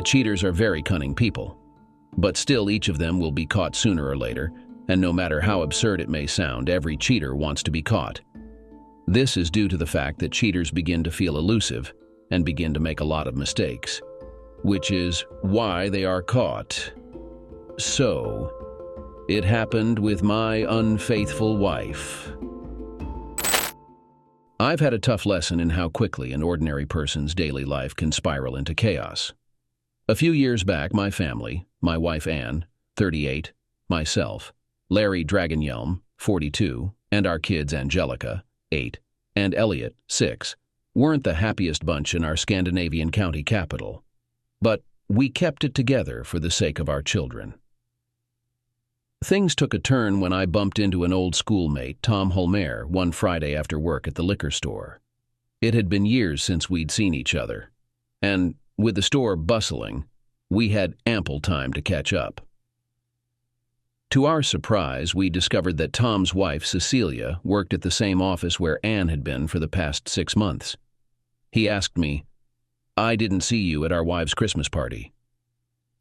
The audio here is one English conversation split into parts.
Cheaters are very cunning people, but still each of them will be caught sooner or later, and no matter how absurd it may sound, every cheater wants to be caught. This is due to the fact that cheaters begin to feel elusive and begin to make a lot of mistakes, which is why they are caught. So, it happened with my unfaithful wife. I've had a tough lesson in how quickly an ordinary person's daily life can spiral into chaos. A few years back, my family, my wife Anne, 38, myself, Larry Dragonyelm, 42, and our kids Angelica, 8, and Elliot, 6, weren't the happiest bunch in our Scandinavian county capital. But we kept it together for the sake of our children. Things took a turn when I bumped into an old schoolmate, Tom Holmer, one Friday after work at the liquor store. It had been years since we'd seen each other, and with the store bustling, we had ample time to catch up. To our surprise, we discovered that Tom's wife, Cecilia, worked at the same office where Anne had been for the past 6 months. He asked me, "I didn't see you at our wives' Christmas party.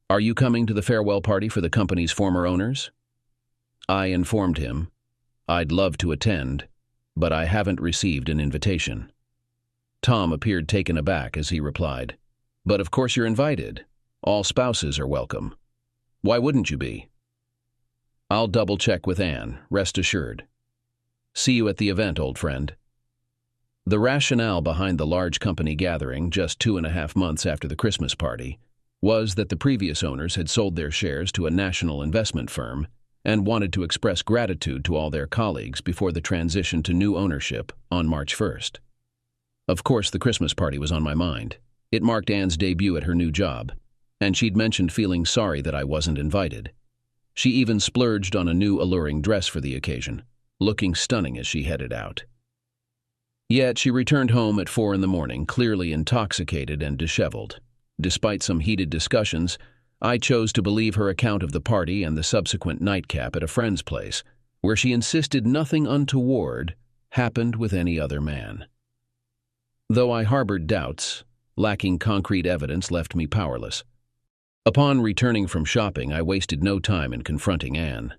Are you coming to the farewell party for the company's former owners?" I informed him, "I'd love to attend, but I haven't received an invitation." Tom appeared taken aback as he replied, "But of course you're invited. All spouses are welcome. Why wouldn't you be?" "I'll double-check with Anne, rest assured. See you at the event, old friend." The rationale behind the large company gathering just 2.5 months after the Christmas party was that the previous owners had sold their shares to a national investment firm and wanted to express gratitude to all their colleagues before the transition to new ownership on March 1st. Of course, the Christmas party was on my mind. It marked Anne's debut at her new job, and she'd mentioned feeling sorry that I wasn't invited. She even splurged on a new alluring dress for the occasion, looking stunning as she headed out. Yet she returned home at 4 a.m, clearly intoxicated and disheveled. Despite some heated discussions, I chose to believe her account of the party and the subsequent nightcap at a friend's place, where she insisted nothing untoward happened with any other man. Though I harbored doubts, lacking concrete evidence left me powerless. Upon returning from shopping, I wasted no time in confronting Anne.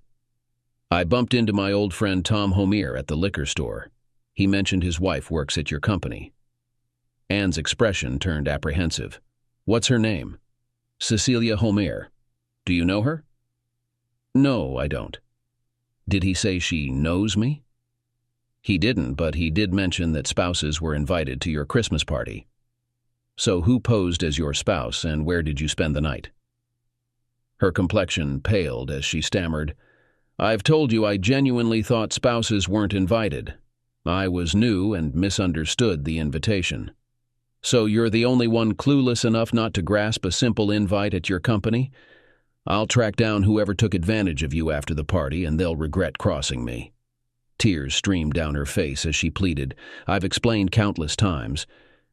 I bumped into my old friend Tom Holmer at the liquor store. He mentioned his wife works at your company. Anne's expression turned apprehensive. "What's her name?" "Cecilia Holmer. Do you know her?" "No, I don't." "Did he say she knows me?" "He didn't, but he did mention that spouses were invited to your Christmas party." "So who posed as your spouse, and where did you spend the night?" Her complexion paled as she stammered, "I've told you I genuinely thought spouses weren't invited. I was new and misunderstood the invitation." "So you're the only one clueless enough not to grasp a simple invite at your company? I'll track down whoever took advantage of you after the party, and they'll regret crossing me." Tears streamed down her face as she pleaded, "I've explained countless times.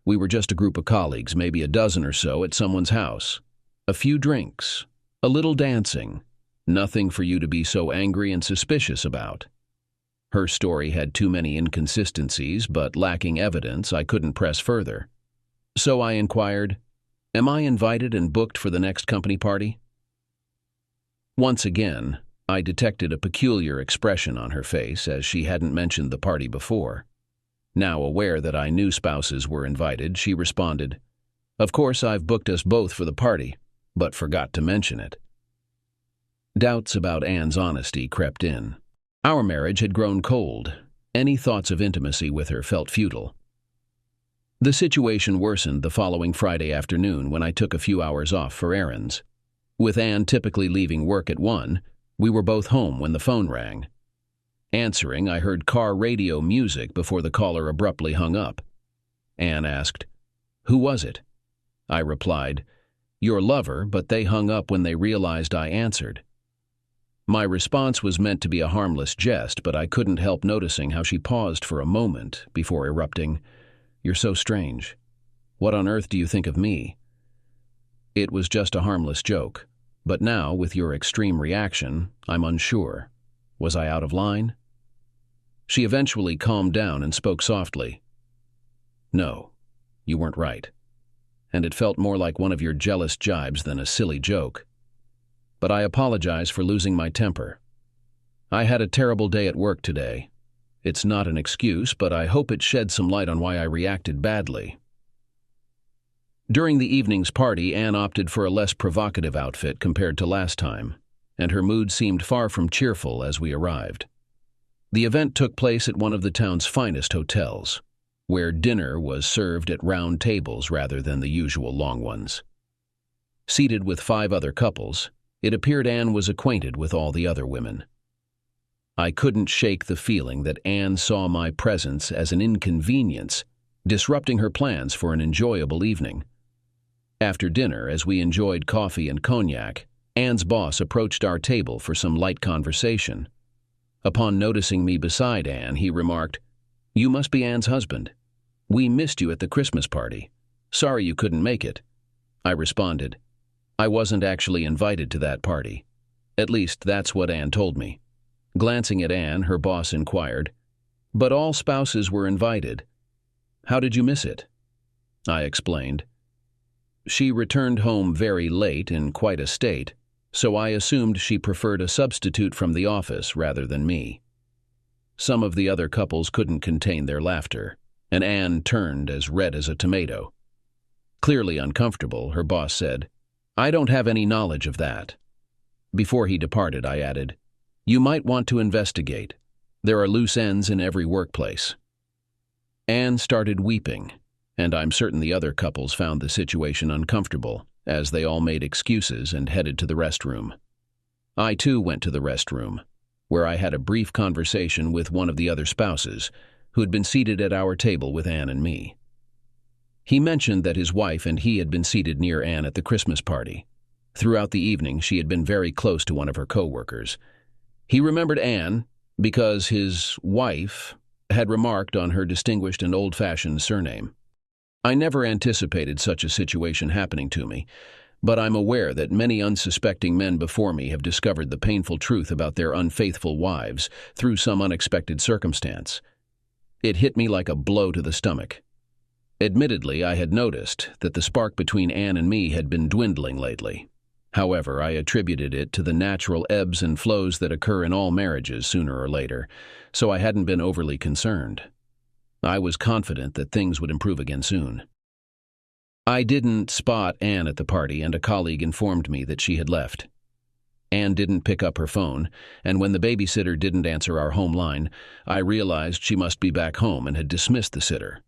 We were just a group of colleagues, maybe a dozen or so, at someone's house. A few drinks, a little dancing. Nothing for you to be so angry and suspicious about." Her story had too many inconsistencies, but lacking evidence, I couldn't press further. So I inquired, "Am I invited and booked for the next company party?" Once again, I detected a peculiar expression on her face as she hadn't mentioned the party before. Now aware that I knew spouses were invited, she responded, "Of course I've booked us both for the party, but forgot to mention it." Doubts about Anne's honesty crept in. Our marriage had grown cold. Any thoughts of intimacy with her felt futile. The situation worsened the following Friday afternoon when I took a few hours off for errands. With Anne typically leaving work at 1, we were both home when the phone rang. Answering, I heard car radio music before the caller abruptly hung up. Anne asked, "Who was it?" I replied, "Your lover," but they hung up when they realized I answered. My response was meant to be a harmless jest, but I couldn't help noticing how she paused for a moment before erupting, "You're so strange. What on earth do you think of me?" It was just a harmless joke, but now, with your extreme reaction, I'm unsure. Was I out of line? She eventually calmed down and spoke softly. "No, you weren't right. and it felt more like one of your jealous jibes than a silly joke. But I apologize for losing my temper. I had a terrible day at work today. It's not an excuse, but I hope it sheds some light on why I reacted badly. During the evening's party, Anne opted for a less provocative outfit compared to last time, and her mood seemed far from cheerful as we arrived. The event took place at one of the town's finest hotels, where dinner was served at round tables rather than the usual long ones. Seated with 5 other couples, it appeared Anne was acquainted with all the other women. I couldn't shake the feeling that Anne saw my presence as an inconvenience, disrupting her plans for an enjoyable evening. After dinner, as we enjoyed coffee and cognac, Anne's boss approached our table for some light conversation. Upon noticing me beside Anne, he remarked, "You must be Anne's husband. We missed you at the Christmas party. Sorry you couldn't make it." I responded, "I wasn't actually invited to that party. At least that's what Anne told me." Glancing at Anne, her boss inquired, "But all spouses were invited. How did you miss it?" I explained. She returned home very late in quite a state, so I assumed she preferred a substitute from the office rather than me. Some of the other couples couldn't contain their laughter, and Anne turned as red as a tomato. Clearly uncomfortable, her boss said, "I don't have any knowledge of that." Before he departed, I added, "You might want to investigate. There are loose ends in every workplace." Anne started weeping, and I'm certain the other couples found the situation uncomfortable, as they all made excuses and headed to the restroom. I too went to the restroom, where I had a brief conversation with one of the other spouses, who had been seated at our table with Anne and me. He mentioned that his wife and he had been seated near Anne at the Christmas party. Throughout the evening, she had been very close to one of her co-workers. He remembered Anne because his wife had remarked on her distinguished and old-fashioned surname. I never anticipated such a situation happening to me, but I'm aware that many unsuspecting men before me have discovered the painful truth about their unfaithful wives through some unexpected circumstance. It hit me like a blow to the stomach. Admittedly, I had noticed that the spark between Anne and me had been dwindling lately. However, I attributed it to the natural ebbs and flows that occur in all marriages sooner or later, so I hadn't been overly concerned. I was confident that things would improve again soon. I didn't spot Anne at the party, and a colleague informed me that she had left. Anne didn't pick up her phone, and when the babysitter didn't answer our home line, I realized she must be back home and had dismissed the sitter.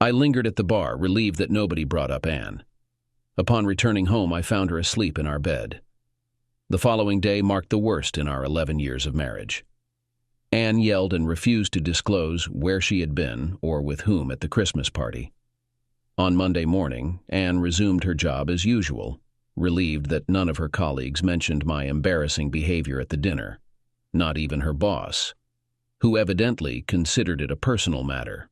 I lingered at the bar, relieved that nobody brought up Anne. Upon returning home, I found her asleep in our bed. The following day marked the worst in our 11 years of marriage. Anne yelled and refused to disclose where she had been or with whom at the Christmas party. On Monday morning, Anne resumed her job as usual, relieved that none of her colleagues mentioned my embarrassing behavior at the dinner, not even her boss, who evidently considered it a personal matter.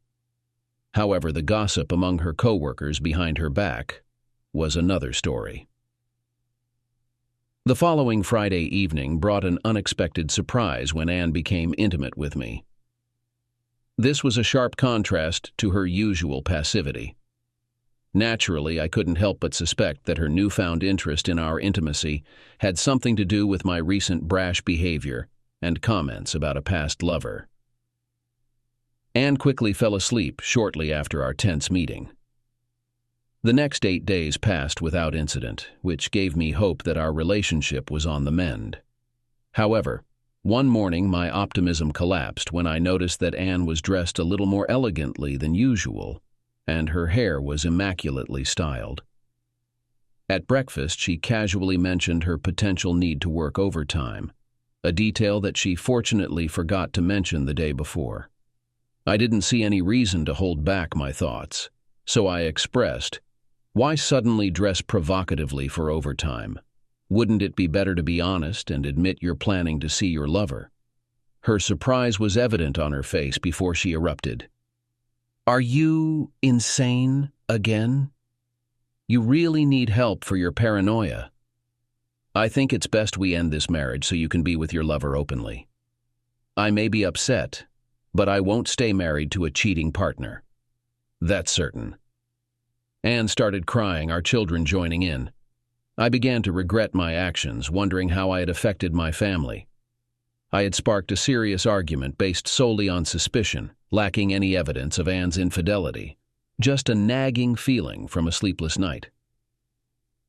However, the gossip among her co-workers behind her back was another story. The following Friday evening brought an unexpected surprise when Anne became intimate with me. This was a sharp contrast to her usual passivity. Naturally, I couldn't help but suspect that her newfound interest in our intimacy had something to do with my recent brash behavior and comments about a past lover. Anne quickly fell asleep shortly after our tense meeting. The next 8 days passed without incident, which gave me hope that our relationship was on the mend. However, one morning my optimism collapsed when I noticed that Anne was dressed a little more elegantly than usual, and her hair was immaculately styled. At breakfast, she casually mentioned her potential need to work overtime, a detail that she fortunately forgot to mention the day before. I didn't see any reason to hold back my thoughts, so I expressed, "Why suddenly dress provocatively for overtime? Wouldn't it be better to be honest and admit you're planning to see your lover?" Her surprise was evident on her face before she erupted. "Are you insane again? You really need help for your paranoia. I think it's best we end this marriage so you can be with your lover openly. I may be upset, but I won't stay married to a cheating partner. That's certain." Anne started crying, our children joining in. I began to regret my actions, wondering how I had affected my family. I had sparked a serious argument based solely on suspicion, lacking any evidence of Anne's infidelity. Just a nagging feeling from a sleepless night.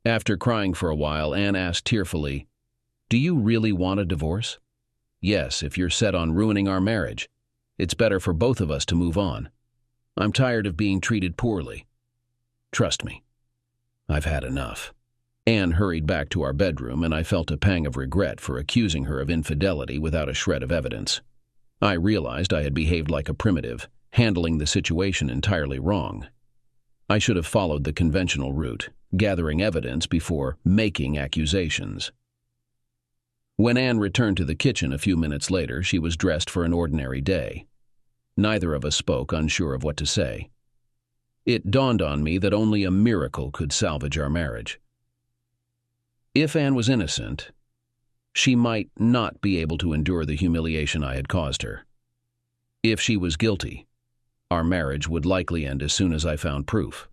After crying for a while, Anne asked tearfully, "Do you really want a divorce?" "Yes, if you're set on ruining our marriage. It's better for both of us to move on. I'm tired of being treated poorly. Trust me, I've had enough." Anne hurried back to our bedroom, and I felt a pang of regret for accusing her of infidelity without a shred of evidence. I realized I had behaved like a primitive, handling the situation entirely wrong. I should have followed the conventional route, gathering evidence before making accusations. When Anne returned to the kitchen a few minutes later, she was dressed for an ordinary day. Neither of us spoke, unsure of what to say. It dawned on me that only a miracle could salvage our marriage. If Anne was innocent, she might not be able to endure the humiliation I had caused her. If she was guilty, our marriage would likely end as soon as I found proof.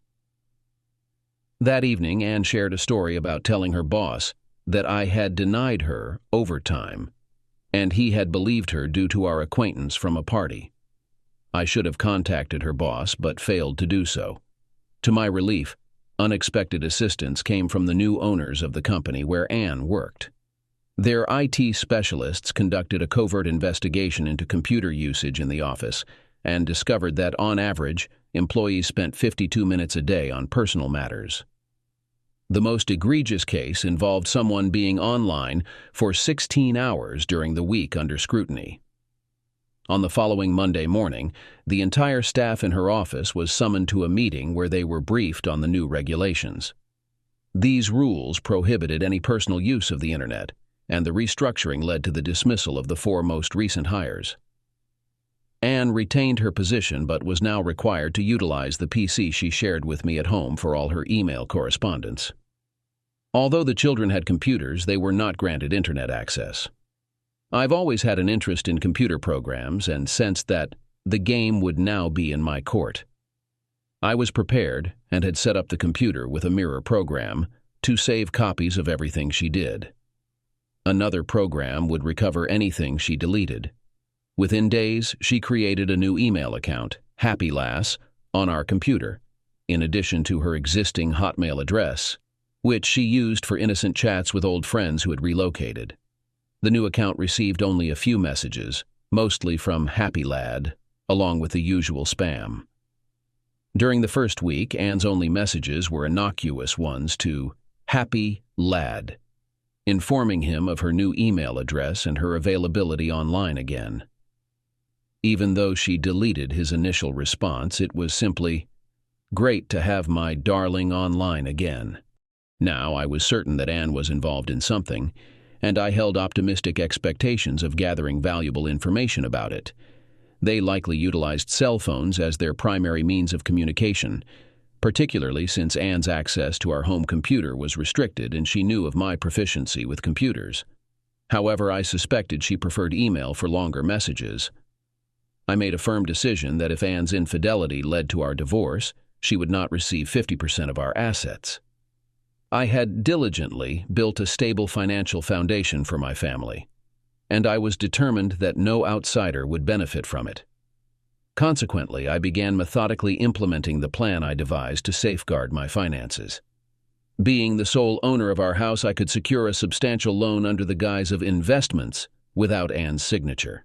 That evening, Anne shared a story about telling her boss that I had denied her overtime, and he had believed her due to our acquaintance from a party. I should have contacted her boss, but failed to do so. To my relief, unexpected assistance came from the new owners of the company where Anne worked. Their IT specialists conducted a covert investigation into computer usage in the office and discovered that, on average, employees spent 52 minutes a day on personal matters. The most egregious case involved someone being online for 16 hours during the week under scrutiny. On the following Monday morning, the entire staff in her office was summoned to a meeting where they were briefed on the new regulations. These rules prohibited any personal use of the internet, and the restructuring led to the dismissal of the 4 most recent hires. Anne retained her position but was now required to utilize the PC she shared with me at home for all her email correspondence. Although the children had computers, they were not granted internet access. I've always had an interest in computer programs and sensed that the game would now be in my court. I was prepared and had set up the computer with a mirror program to save copies of everything she did. Another program would recover anything she deleted. Within days, she created a new email account, Happy Lass, on our computer, in addition to her existing Hotmail address, which she used for innocent chats with old friends who had relocated. The new account received only a few messages, mostly from Happy Lad, along with the usual spam. During the first week, Anne's only messages were innocuous ones to Happy Lad, informing him of her new email address and her availability online again. Even though she deleted his initial response, it was simply, "Great to have my darling online again." Now I was certain that Anne was involved in something, and I held optimistic expectations of gathering valuable information about it. They likely utilized cell phones as their primary means of communication, particularly since Anne's access to our home computer was restricted and she knew of my proficiency with computers. However, I suspected she preferred email for longer messages. I made a firm decision that if Anne's infidelity led to our divorce, she would not receive 50% of our assets. I had diligently built a stable financial foundation for my family, and I was determined that no outsider would benefit from it. Consequently, I began methodically implementing the plan I devised to safeguard my finances. Being the sole owner of our house, I could secure a substantial loan under the guise of investments without Anne's signature.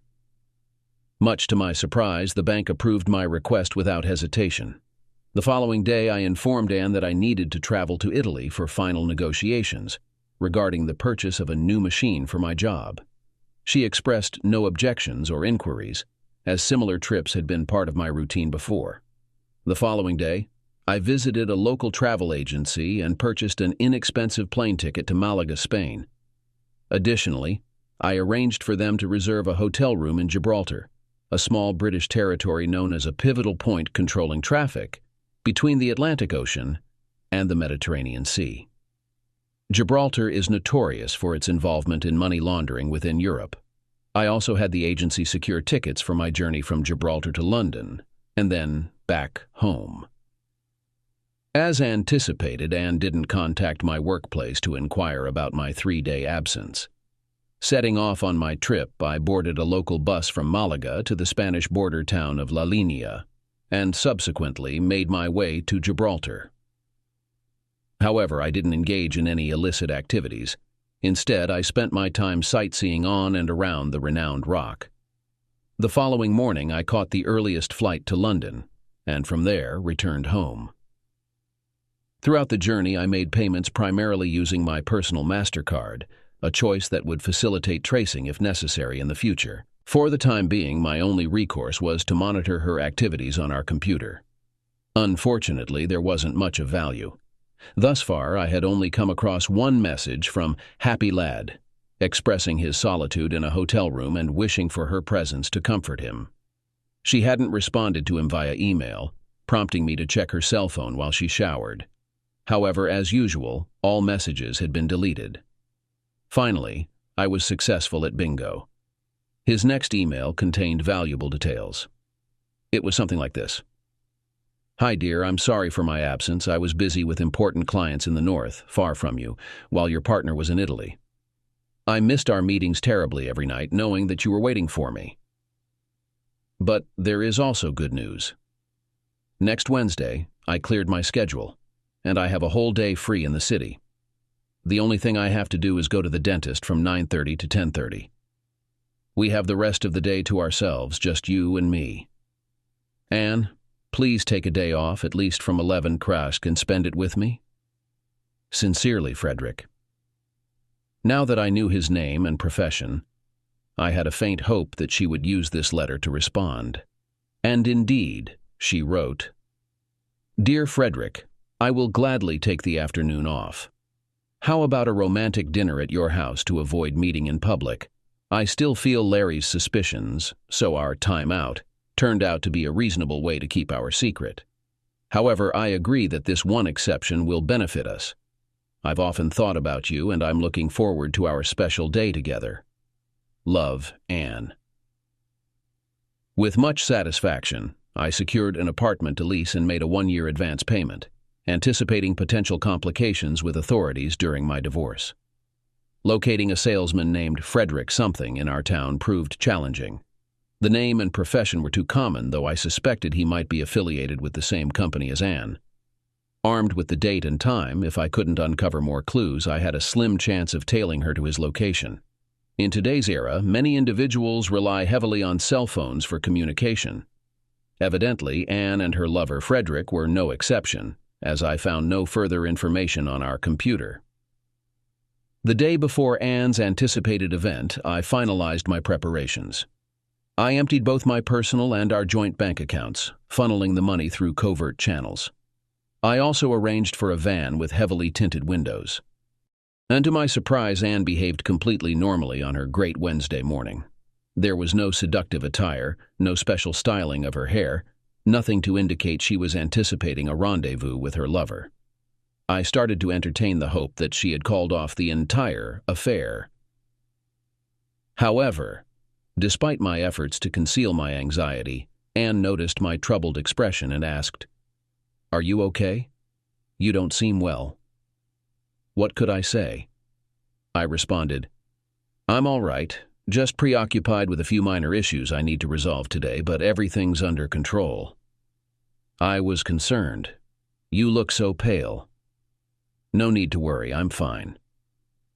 Much to my surprise, the bank approved my request without hesitation. The following day, I informed Anne that I needed to travel to Italy for final negotiations regarding the purchase of a new machine for my job. She expressed no objections or inquiries, as similar trips had been part of my routine before. The following day, I visited a local travel agency and purchased an inexpensive plane ticket to Malaga, Spain. Additionally, I arranged for them to reserve a hotel room in Gibraltar, a small British territory known as a pivotal point controlling traffic between the Atlantic Ocean and the Mediterranean Sea. Gibraltar is notorious for its involvement in money laundering within Europe. I also had the agency secure tickets for my journey from Gibraltar to London, and then back home. As anticipated, Anne didn't contact my workplace to inquire about my 3-day absence. Setting off on my trip, I boarded a local bus from Malaga to the Spanish border town of La Línea, and subsequently made my way to Gibraltar. However, I didn't engage in any illicit activities. Instead, I spent my time sightseeing on and around the renowned Rock. The following morning, I caught the earliest flight to London, and from there returned home. Throughout the journey, I made payments primarily using my personal MasterCard, a choice that would facilitate tracing if necessary in the future. For the time being, my only recourse was to monitor her activities on our computer. Unfortunately, there wasn't much of value. Thus far, I had only come across one message from Happy Lad, expressing his solitude in a hotel room and wishing for her presence to comfort him. She hadn't responded to him via email, prompting me to check her cell phone while she showered. However, as usual, all messages had been deleted. Finally, I was successful at bingo. His next email contained valuable details. It was something like this. Hi dear, I'm sorry for my absence. I was busy with important clients in the north, far from you, while your partner was in Italy. I missed our meetings terribly every night, knowing that you were waiting for me. But there is also good news. Next Wednesday, I cleared my schedule, and I have a whole day free in the city. The only thing I have to do is go to the dentist from 9:30 to 10:30. We have the rest of the day to ourselves, just you and me. Anne, please take a day off, at least from 11 Krask, and spend it with me. Sincerely, Frederick. Now that I knew his name and profession, I had a faint hope that she would use this letter to respond. And indeed, she wrote, Dear Frederick, I will gladly take the afternoon off. How about a romantic dinner at your house to avoid meeting in public? I still feel Larry's suspicions, so our time out turned out to be a reasonable way to keep our secret. However, I agree that this one exception will benefit us. I've often thought about you, and I'm looking forward to our special day together. Love, Anne. With much satisfaction, I secured an apartment to lease and made a 1-year advance payment, anticipating potential complications with authorities during my divorce. Locating a salesman named Frederick something in our town proved challenging. The name and profession were too common, though I suspected he might be affiliated with the same company as Anne. Armed with the date and time, if I couldn't uncover more clues, I had a slim chance of tailing her to his location. In today's era, many individuals rely heavily on cell phones for communication. Evidently, Anne and her lover Frederick were no exception, as I found no further information on our computer. The day before Anne's anticipated event, I finalized my preparations. I emptied both my personal and our joint bank accounts, funneling the money through covert channels. I also arranged for a van with heavily tinted windows. And to my surprise, Anne behaved completely normally on her great Wednesday morning. There was no seductive attire, no special styling of her hair, nothing to indicate she was anticipating a rendezvous with her lover. I started to entertain the hope that she had called off the entire affair. However, despite my efforts to conceal my anxiety, Anne noticed my troubled expression and asked, Are you okay? You don't seem well. What could I say? I responded, I'm all right, just preoccupied with a few minor issues I need to resolve today, but everything's under control. I was concerned. You look so pale. No need to worry, I'm fine.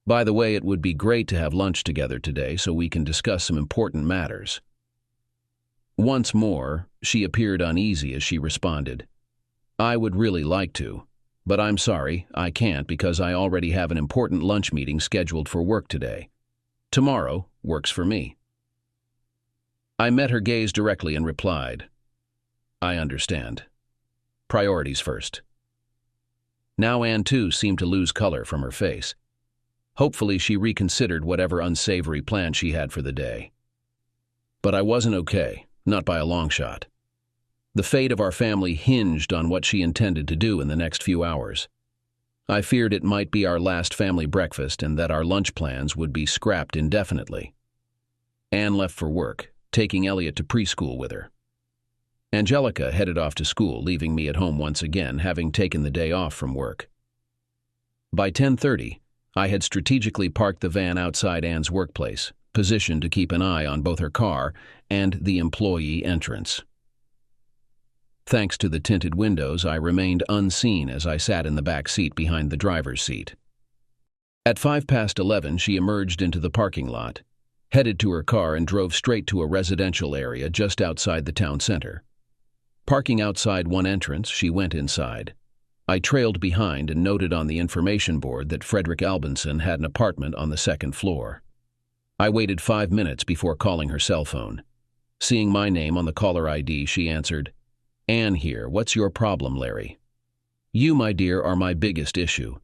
By the way, it would be great to have lunch together today so we can discuss some important matters. Once more, she appeared uneasy as she responded, I would really like to, but I'm sorry, I can't because I already have an important lunch meeting scheduled for work today. Tomorrow works for me. I met her gaze directly and replied, I understand. Priorities first. Now Anne, too, seemed to lose color from her face. Hopefully she reconsidered whatever unsavory plan she had for the day. But I wasn't okay, not by a long shot. The fate of our family hinged on what she intended to do in the next few hours. I feared it might be our last family breakfast and that our lunch plans would be scrapped indefinitely. Anne left for work, taking Elliot to preschool with her. Angelica headed off to school, leaving me at home once again, having taken the day off from work. By 10:30, I had strategically parked the van outside Anne's workplace, positioned to keep an eye on both her car and the employee entrance. Thanks to the tinted windows, I remained unseen as I sat in the back seat behind the driver's seat. At 11:05, she emerged into the parking lot, headed to her car, and drove straight to a residential area just outside the town center. Parking outside one entrance, she went inside. I trailed behind and noted on the information board that Frederick Albinson had an apartment on the second floor. I waited 5 minutes before calling her cell phone. Seeing my name on the caller ID, she answered, "Anne here. What's your problem, Larry?" "You, my dear, are my biggest issue."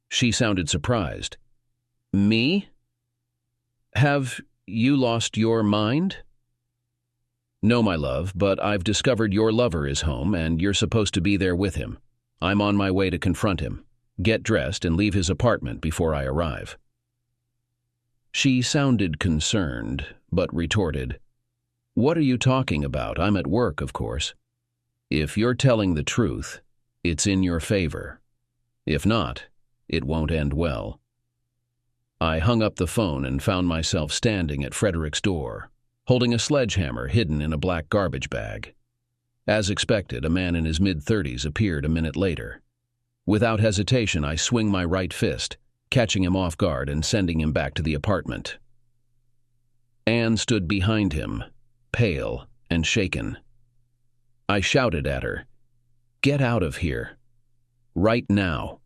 She sounded surprised. "Me? Have you lost your mind?" "No, my love, but I've discovered your lover is home and you're supposed to be there with him. I'm on my way to confront him. Get dressed and leave his apartment before I arrive." She sounded concerned, but retorted, "What are you talking about? I'm at work, of course. If you're telling the truth, it's in your favor. If not, it won't end well." I hung up the phone and found myself standing at Frederick's door, holding a sledgehammer hidden in a black garbage bag. As expected, a man in his mid-30s appeared a minute later. Without hesitation, I swing my right fist, catching him off guard and sending him back to the apartment. Anne stood behind him, pale and shaken. I shouted at her, "Get out of here. Right now."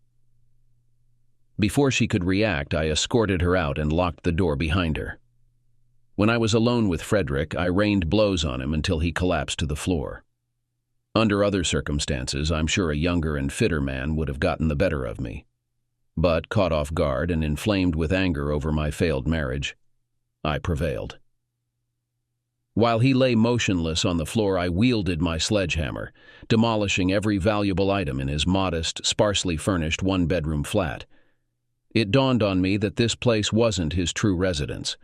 Before she could react, I escorted her out and locked the door behind her. When I was alone with Frederick, I rained blows on him until he collapsed to the floor. Under other circumstances, I'm sure a younger and fitter man would have gotten the better of me. But, caught off guard and inflamed with anger over my failed marriage, I prevailed. While he lay motionless on the floor, I wielded my sledgehammer, demolishing every valuable item in his modest, sparsely furnished one-bedroom flat. It dawned on me that this place wasn't his true residence.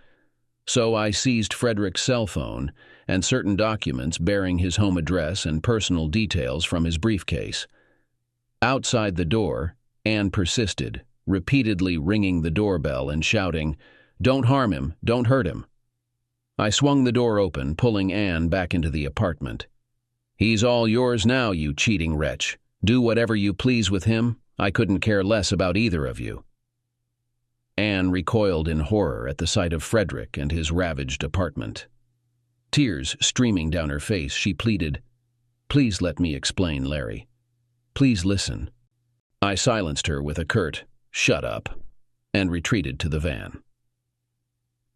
So I seized Frederick's cell phone and certain documents bearing his home address and personal details from his briefcase. Outside the door, Anne persisted, repeatedly ringing the doorbell and shouting, "Don't harm him, don't hurt him." I swung the door open, pulling Anne back into the apartment. "He's all yours now, you cheating wretch. Do whatever you please with him. I couldn't care less about either of you." Anne recoiled in horror at the sight of Frederick and his ravaged apartment. Tears streaming down her face, she pleaded, "Please let me explain, Larry. Please listen." I silenced her with a curt, "Shut up," and retreated to the van.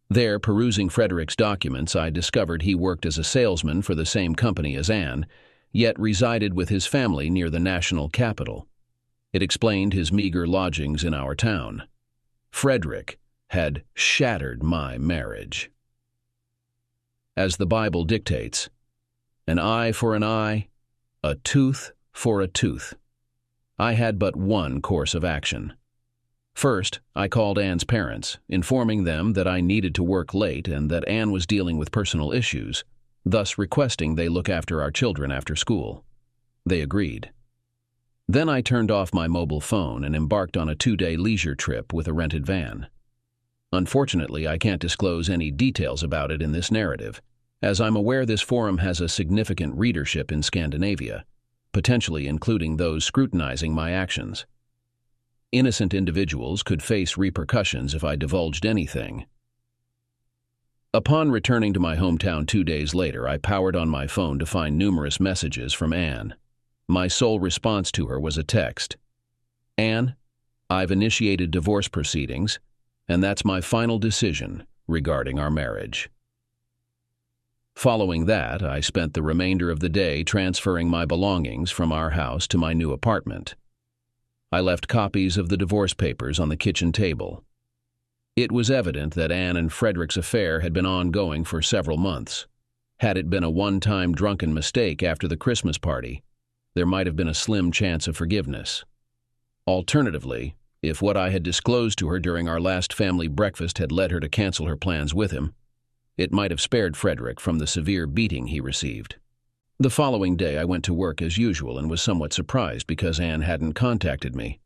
There, perusing Frederick's documents, I discovered he worked as a salesman for the same company as Anne, yet resided with his family near the national capital. It explained his meager lodgings in our town. Frederick had shattered my marriage. As the Bible dictates, an eye for an eye, a tooth for a tooth. I had but one course of action. First, I called Anne's parents, informing them that I needed to work late and that Anne was dealing with personal issues, thus requesting they look after our children after school. They agreed. Then I turned off my mobile phone and embarked on a 2-day leisure trip with a rented van. Unfortunately, I can't disclose any details about it in this narrative, as I'm aware this forum has a significant readership in Scandinavia, potentially including those scrutinizing my actions. Innocent individuals could face repercussions if I divulged anything. Upon returning to my hometown 2 days later, I powered on my phone to find numerous messages from Anne. My sole response to her was a text. "Anne, I've initiated divorce proceedings, and that's my final decision regarding our marriage." Following that, I spent the remainder of the day transferring my belongings from our house to my new apartment. I left copies of the divorce papers on the kitchen table. It was evident that Anne and Frederick's affair had been ongoing for several months. Had it been a one-time drunken mistake after the Christmas party, there might have been a slim chance of forgiveness. Alternatively, if what I had disclosed to her during our last family breakfast had led her to cancel her plans with him, it might have spared Frederick from the severe beating he received. The following day I went to work as usual and was somewhat surprised because Anne hadn't contacted me.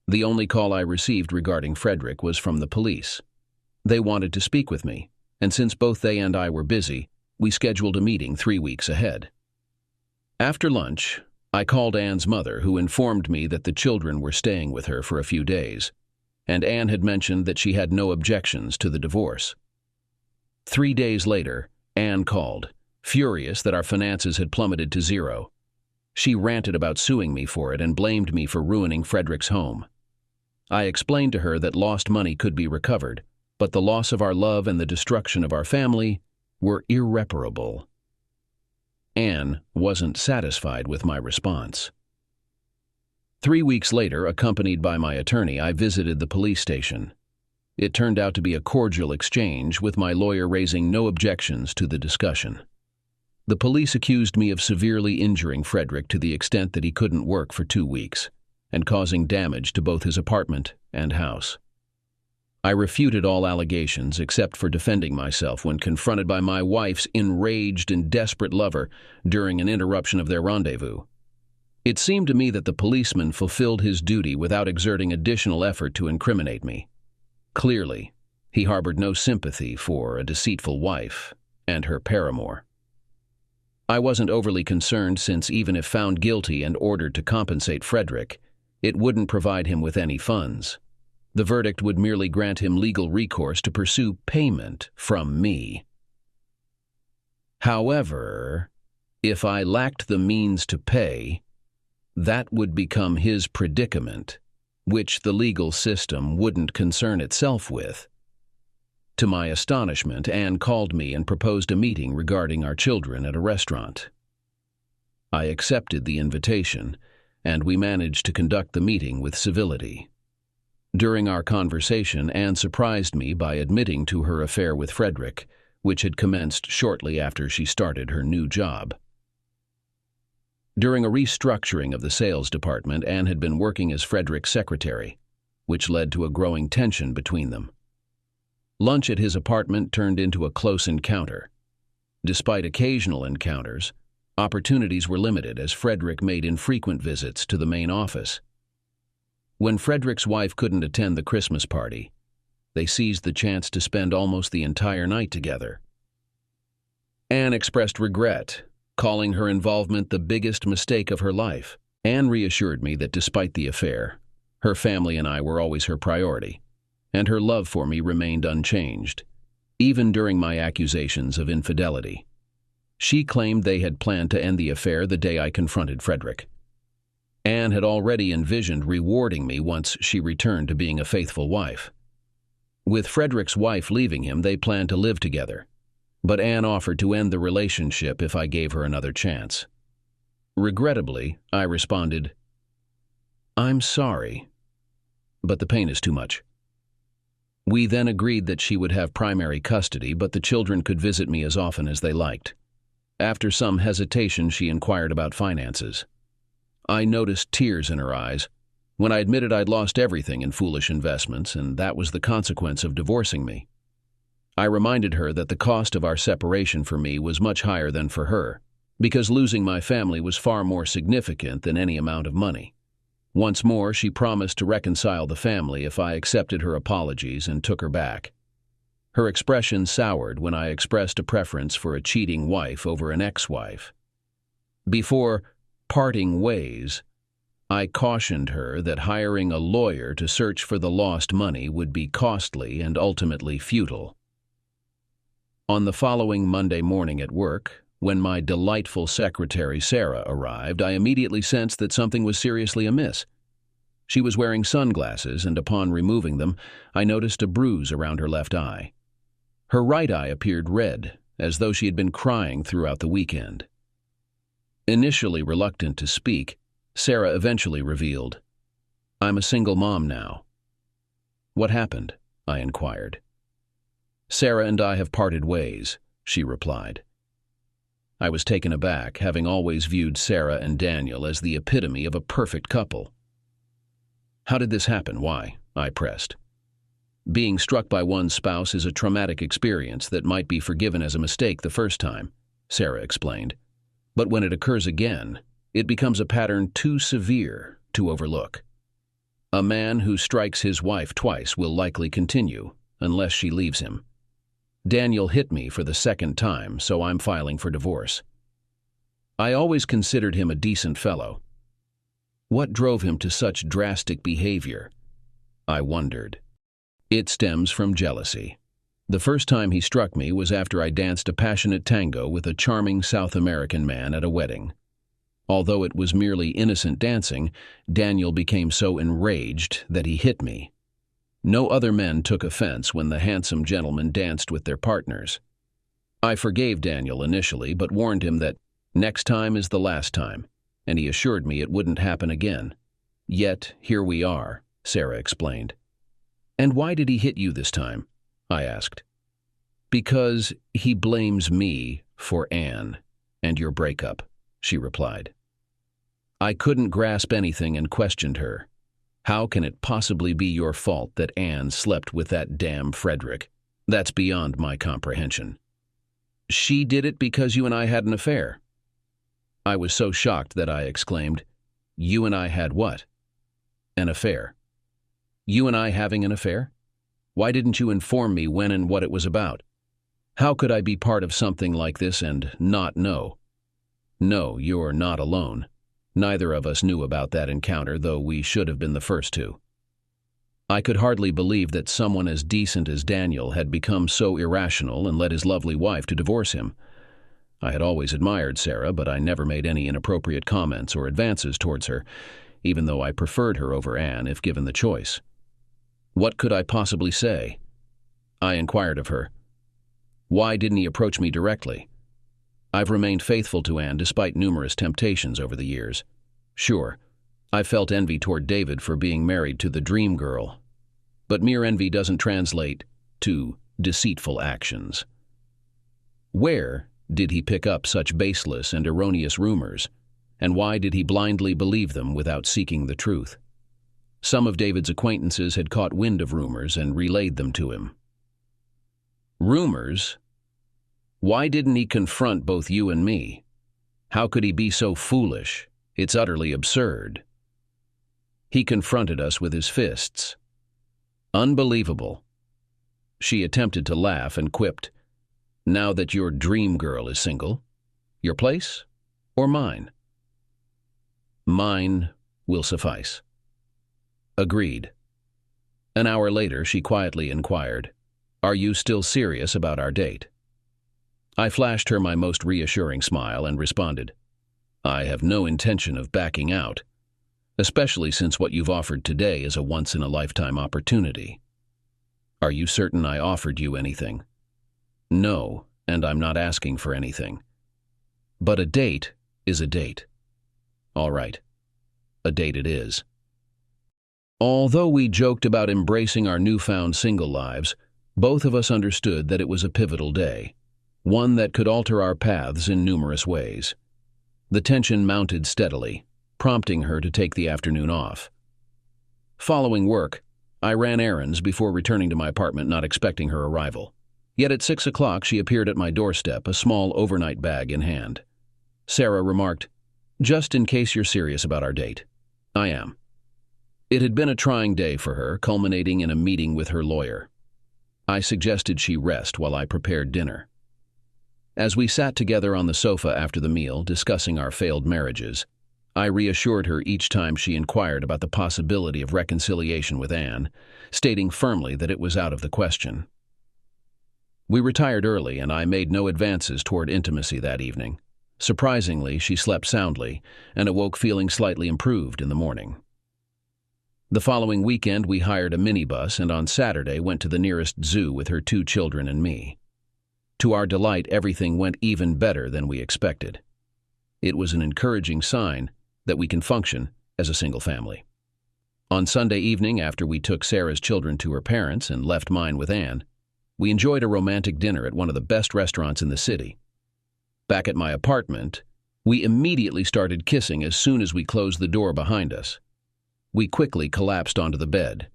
The only call I received regarding Frederick was from the police. They wanted to speak with me, and since both they and I were busy, we scheduled a meeting 3 weeks ahead. After lunch, I called Anne's mother, who informed me that the children were staying with her for a few days, and Anne had mentioned that she had no objections to the divorce. 3 days later, Anne called, furious that our finances had plummeted to zero. She ranted about suing me for it and blamed me for ruining Frederick's home. I explained to her that lost money could be recovered, but the loss of our love and the destruction of our family were irreparable. Anne wasn't satisfied with my response. 3 weeks later, accompanied by my attorney, I visited the police station. It turned out to be a cordial exchange, with my lawyer raising no objections to the discussion. The police accused me of severely injuring Frederick to the extent that he couldn't work for 2 weeks, and causing damage to both his apartment and house. I refuted all allegations except for defending myself when confronted by my wife's enraged and desperate lover during an interruption of their rendezvous. It seemed to me that the policeman fulfilled his duty without exerting additional effort to incriminate me. Clearly, he harbored no sympathy for a deceitful wife and her paramour. I wasn't overly concerned, since even if found guilty and ordered to compensate Frederick, it wouldn't provide him with any funds. The verdict would merely grant him legal recourse to pursue payment from me. However, if I lacked the means to pay, that would become his predicament, which the legal system wouldn't concern itself with. To my astonishment, Anne called me and proposed a meeting regarding our children at a restaurant. I accepted the invitation, and we managed to conduct the meeting with civility. During our conversation, Anne surprised me by admitting to her affair with Frederick, which had commenced shortly after she started her new job. During a restructuring of the sales department, Anne had been working as Frederick's secretary, which led to a growing tension between them. Lunch at his apartment turned into a close encounter. Despite occasional encounters, opportunities were limited as Frederick made infrequent visits to the main office. When Frederick's wife couldn't attend the Christmas party, they seized the chance to spend almost the entire night together. Anne expressed regret, calling her involvement the biggest mistake of her life. Anne reassured me that despite the affair, her family and I were always her priority, and her love for me remained unchanged, even during my accusations of infidelity. She claimed they had planned to end the affair the day I confronted Frederick. Anne had already envisioned rewarding me once she returned to being a faithful wife. With Frederick's wife leaving him, they planned to live together, but Anne offered to end the relationship if I gave her another chance. Regrettably, I responded, "I'm sorry, but the pain is too much." We then agreed that she would have primary custody, but the children could visit me as often as they liked. After some hesitation, she inquired about finances. I noticed tears in her eyes when I admitted I'd lost everything in foolish investments, and that was the consequence of divorcing me. I reminded her that the cost of our separation for me was much higher than for her, because losing my family was far more significant than any amount of money. Once more, she promised to reconcile the family if I accepted her apologies and took her back. Her expression soured when I expressed a preference for a cheating wife over an ex-wife. Before parting ways, I cautioned her that hiring a lawyer to search for the lost money would be costly and ultimately futile. On the following Monday morning at work, when my delightful secretary Sarah arrived, I immediately sensed that something was seriously amiss. She was wearing sunglasses, and upon removing them, I noticed a bruise around her left eye. Her right eye appeared red, as though she had been crying throughout the weekend. Initially reluctant to speak, Sarah eventually revealed, "I'm a single mom now." "What happened?" I inquired. "Sarah and I have parted ways," she replied. I was taken aback, having always viewed Sarah and Daniel as the epitome of a perfect couple. "How did this happen? Why?" I pressed. "Being struck by one's spouse is a traumatic experience that might be forgiven as a mistake the first time," Sarah explained. But when it occurs again, it becomes a pattern too severe to overlook. A man who strikes his wife twice will likely continue, unless she leaves him. Daniel hit me for the second time, so I'm filing for divorce. I always considered him a decent fellow. What drove him to such drastic behavior? I wondered. It stems from jealousy. The first time he struck me was after I danced a passionate tango with a charming South American man at a wedding. Although it was merely innocent dancing, Daniel became so enraged that he hit me. No other men took offense when the handsome gentlemen danced with their partners. I forgave Daniel initially, but warned him that next time is the last time, and he assured me it wouldn't happen again. Yet, here we are, Sarah explained. And why did he hit you this time? I asked. Because he blames me for Anne and your breakup, she replied. I couldn't grasp anything and questioned her. How can it possibly be your fault that Anne slept with that damn Frederick? That's beyond my comprehension. She did it because you and I had an affair. I was so shocked that I exclaimed, You and I had what? An affair. You and I having an affair? Why didn't you inform me when and what it was about? How could I be part of something like this and not know? No, you're not alone. Neither of us knew about that encounter, though we should have been the first to. I could hardly believe that someone as decent as Daniel had become so irrational and led his lovely wife to divorce him. I had always admired Sarah, but I never made any inappropriate comments or advances towards her, even though I preferred her over Anne if given the choice. What could I possibly say? I inquired of her. Why didn't he approach me directly? I've remained faithful to Anne despite numerous temptations over the years. Sure, I felt envy toward David for being married to the dream girl. But mere envy doesn't translate to deceitful actions. Where did he pick up such baseless and erroneous rumors, and why did he blindly believe them without seeking the truth? Some of David's acquaintances had caught wind of rumors and relayed them to him. Rumors? Why didn't he confront both you and me? How could he be so foolish? It's utterly absurd. He confronted us with his fists. Unbelievable. She attempted to laugh and quipped, Now that your dream girl is single, your place or mine? Mine will suffice. Agreed. An hour later, she quietly inquired, Are you still serious about our date? I flashed her my most reassuring smile and responded, I have no intention of backing out, especially since what you've offered today is a once-in-a-lifetime opportunity. Are you certain I offered you anything? No, and I'm not asking for anything. But a date is a date. All right, a date it is. Although we joked about embracing our newfound single lives, both of us understood that it was a pivotal day, one that could alter our paths in numerous ways. The tension mounted steadily, prompting her to take the afternoon off. Following work, I ran errands before returning to my apartment, not expecting her arrival. Yet at 6 o'clock she appeared at my doorstep, a small overnight bag in hand. Sarah remarked, Just in case you're serious about our date. I am. It had been a trying day for her, culminating in a meeting with her lawyer. I suggested she rest while I prepared dinner. As we sat together on the sofa after the meal, discussing our failed marriages, I reassured her each time she inquired about the possibility of reconciliation with Anne, stating firmly that it was out of the question. We retired early, and I made no advances toward intimacy that evening. Surprisingly, she slept soundly and awoke feeling slightly improved in the morning. The following weekend, we hired a minibus and on Saturday went to the nearest zoo with her 2 children and me. To our delight, everything went even better than we expected. It was an encouraging sign that we can function as a single family. On Sunday evening, after we took Sarah's children to her parents and left mine with Anne, we enjoyed a romantic dinner at one of the best restaurants in the city. Back at my apartment, we immediately started kissing as soon as we closed the door behind us. We quickly collapsed onto the bed.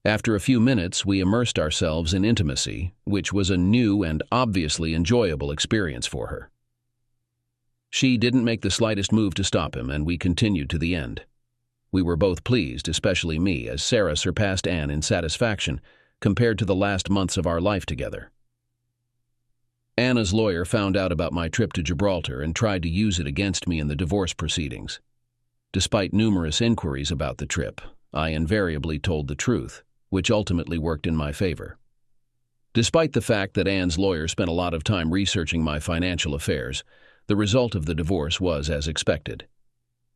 After a few minutes, we immersed ourselves in intimacy, which was a new and obviously enjoyable experience for her. She didn't make the slightest move to stop him, and we continued to the end. We were both pleased, especially me, as Sarah surpassed Anne in satisfaction compared to the last months of our life together. Anna's lawyer found out about my trip to Gibraltar and tried to use it against me in the divorce proceedings. Despite numerous inquiries about the trip, I invariably told the truth, which ultimately worked in my favor. Despite the fact that Anne's lawyer spent a lot of time researching my financial affairs, the result of the divorce was as expected.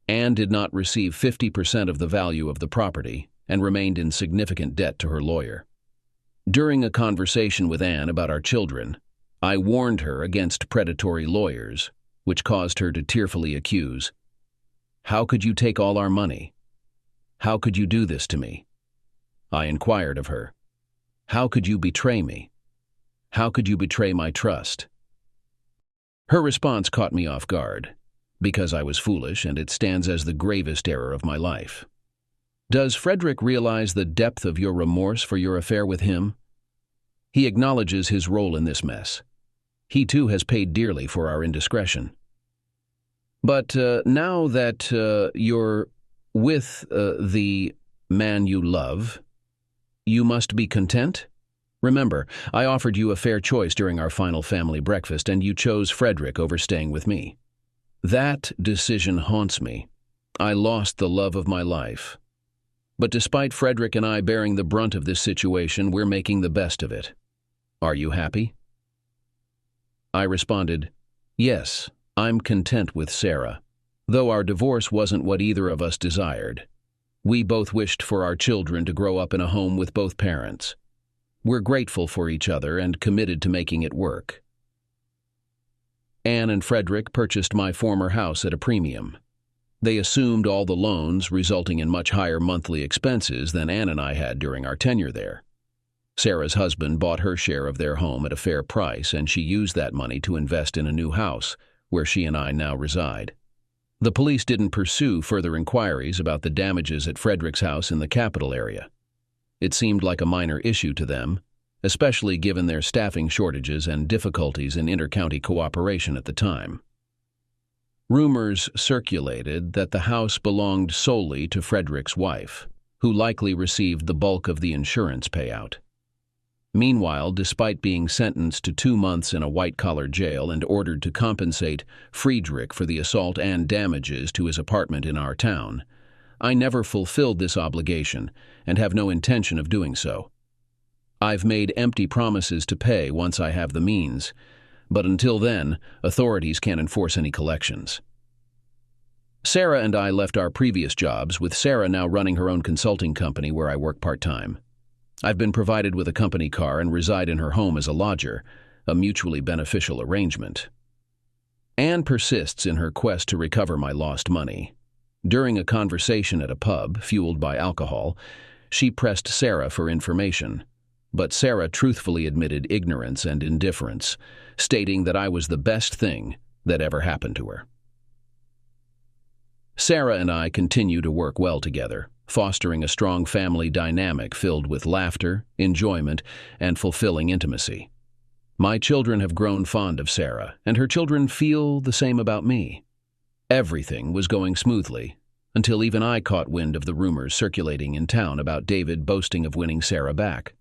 Anne did not receive 50% of the value of the property and remained in significant debt to her lawyer. During a conversation with Anne about our children, I warned her against predatory lawyers, which caused her to tearfully accuse, "How could you take all our money? How could you do this to me?" I inquired of her, "How could you betray me? How could you betray my trust?" Her response caught me off guard, because I was foolish, and it stands as the gravest error of my life. "Does Frederick realize the depth of your remorse for your affair with him? He acknowledges his role in this mess. He too has paid dearly for our indiscretion. But now that you're with the man you love, you must be content? Remember, I offered you a fair choice during our final family breakfast, and you chose Frederick over staying with me. That decision haunts me. I lost the love of my life. But despite Frederick and I bearing the brunt of this situation, we're making the best of it. Are you happy?" I responded, "Yes, I'm content with Sarah, though our divorce wasn't what either of us desired. We both wished for our children to grow up in a home with both parents. We're grateful for each other and committed to making it work." Anne and Frederick purchased my former house at a premium. They assumed all the loans, resulting in much higher monthly expenses than Anne and I had during our tenure there. Sarah's husband bought her share of their home at a fair price, and she used that money to invest in a new house, where she and I now reside. The police didn't pursue further inquiries about the damages at Frederick's house in the capital area. It seemed like a minor issue to them, especially given their staffing shortages and difficulties in inter-county cooperation at the time. Rumors circulated that the house belonged solely to Frederick's wife, who likely received the bulk of the insurance payout. Meanwhile, despite being sentenced to 2 months in a white-collar jail and ordered to compensate Friedrich for the assault and damages to his apartment in our town, I never fulfilled this obligation and have no intention of doing so. I've made empty promises to pay once I have the means, but until then, authorities can't enforce any collections. Sarah and I left our previous jobs, with Sarah now running her own consulting company where I work part-time. I've been provided with a company car and reside in her home as a lodger, a mutually beneficial arrangement. Anne persists in her quest to recover my lost money. During a conversation at a pub, fueled by alcohol, she pressed Sarah for information, but Sarah truthfully admitted ignorance and indifference, stating that I was the best thing that ever happened to her. Sarah and I continue to work well together, fostering a strong family dynamic filled with laughter, enjoyment, and fulfilling intimacy. My children have grown fond of Sarah, and her children feel the same about me. Everything was going smoothly, until even I caught wind of the rumors circulating in town about David boasting of winning Sarah back.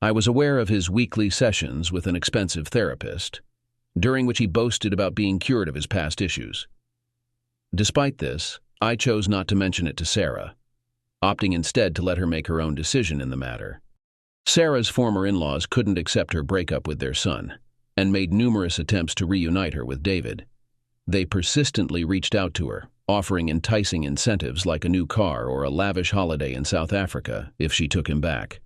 I was aware of his weekly sessions with an expensive therapist, during which he boasted about being cured of his past issues. Despite this, I chose not to mention it to Sarah, opting instead to let her make her own decision in the matter. Sarah's former in-laws couldn't accept her breakup with their son, and made numerous attempts to reunite her with David. They persistently reached out to her, offering enticing incentives like a new car or a lavish holiday in South Africa if she took him back.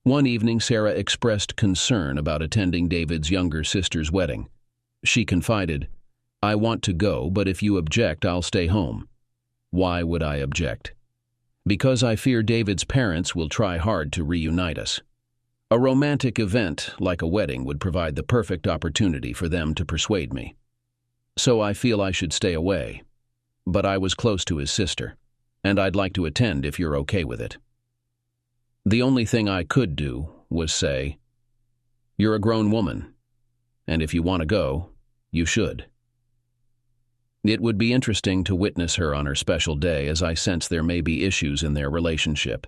One evening, Sarah expressed concern about attending David's younger sister's wedding. She confided, "I want to go, but if you object, I'll stay home." Why would I object? Because I fear David's parents will try hard to reunite us. A romantic event like a wedding would provide the perfect opportunity for them to persuade me. So I feel I should stay away. But I was close to his sister, and I'd like to attend if you're okay with it. The only thing I could do was say, "You're a grown woman, and if you want to go, you should." It would be interesting to witness her on her special day, as I sense there may be issues in their relationship,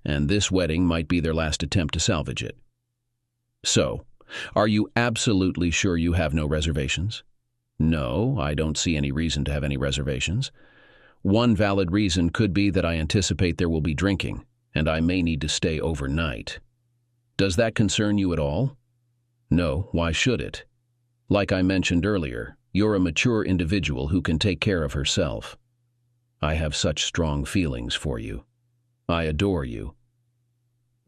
and this wedding might be their last attempt to salvage it. So, are you absolutely sure you have no reservations? No, I don't see any reason to have any reservations. One valid reason could be that I anticipate there will be drinking, and I may need to stay overnight. Does that concern you at all? No, why should it? Like I mentioned earlier, you're a mature individual who can take care of herself. I have such strong feelings for you. I adore you.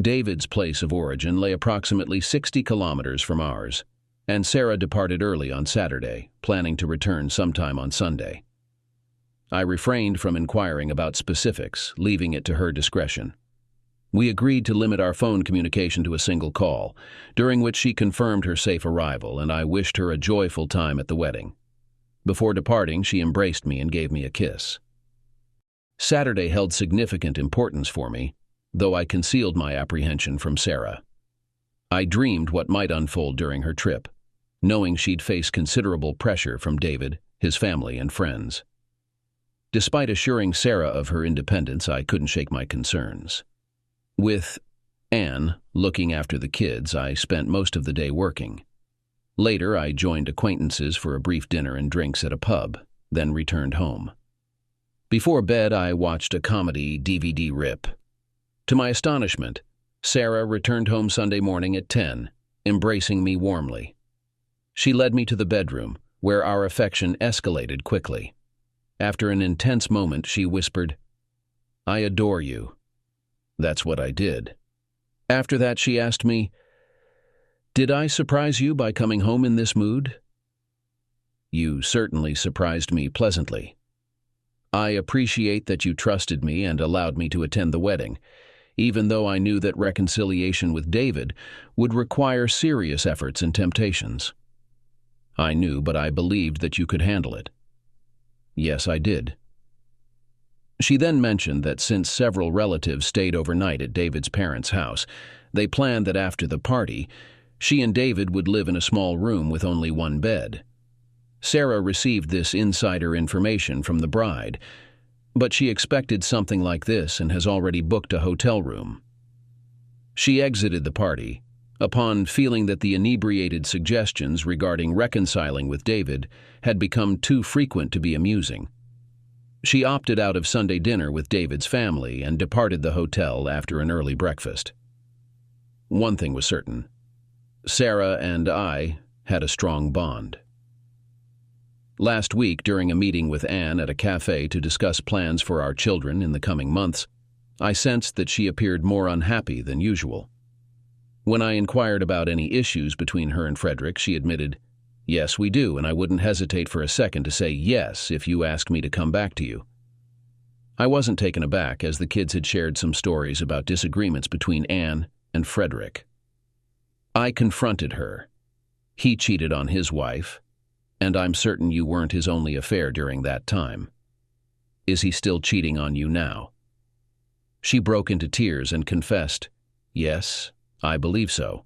David's place of origin lay approximately 60 kilometers from ours, and Sarah departed early on Saturday, planning to return sometime on Sunday. I refrained from inquiring about specifics, leaving it to her discretion. We agreed to limit our phone communication to a single call, during which she confirmed her safe arrival, and I wished her a joyful time at the wedding. Before departing, she embraced me and gave me a kiss. Saturday held significant importance for me, though I concealed my apprehension from Sarah. I dreamed what might unfold during her trip, knowing she'd face considerable pressure from David, his family, and friends. Despite assuring Sarah of her independence, I couldn't shake my concerns. With Anne looking after the kids, I spent most of the day working. Later, I joined acquaintances for a brief dinner and drinks at a pub, then returned home. Before bed, I watched a comedy DVD rip. To my astonishment, Sarah returned home Sunday morning at 10, embracing me warmly. She led me to the bedroom, where our affection escalated quickly. After an intense moment, she whispered, "I adore you." That's what I did. After that, she asked me, "Did I surprise you by coming home in this mood?" "You certainly surprised me pleasantly. I appreciate that you trusted me and allowed me to attend the wedding, even though I knew that reconciliation with David would require serious efforts and temptations. I knew, but I believed that you could handle it." "Yes, I did." She then mentioned that since several relatives stayed overnight at David's parents' house, they planned that after the party, she and David would live in a small room with only one bed. Sarah received this insider information from the bride, but she expected something like this and has already booked a hotel room. She exited the party upon feeling that the inebriated suggestions regarding reconciling with David had become too frequent to be amusing. She opted out of Sunday dinner with David's family and departed the hotel after an early breakfast. One thing was certain: Sarah and I had a strong bond. Last week, during a meeting with Anne at a cafe to discuss plans for our children in the coming months, I sensed that she appeared more unhappy than usual. When I inquired about any issues between her and Frederick, she admitted, "Yes, we do, and I wouldn't hesitate for a second to say yes if you asked me to come back to you." I wasn't taken aback, as the kids had shared some stories about disagreements between Anne and Frederick. I confronted her. He cheated on his wife, and I'm certain you weren't his only affair during that time. Is he still cheating on you now? She broke into tears and confessed, "Yes, I believe so."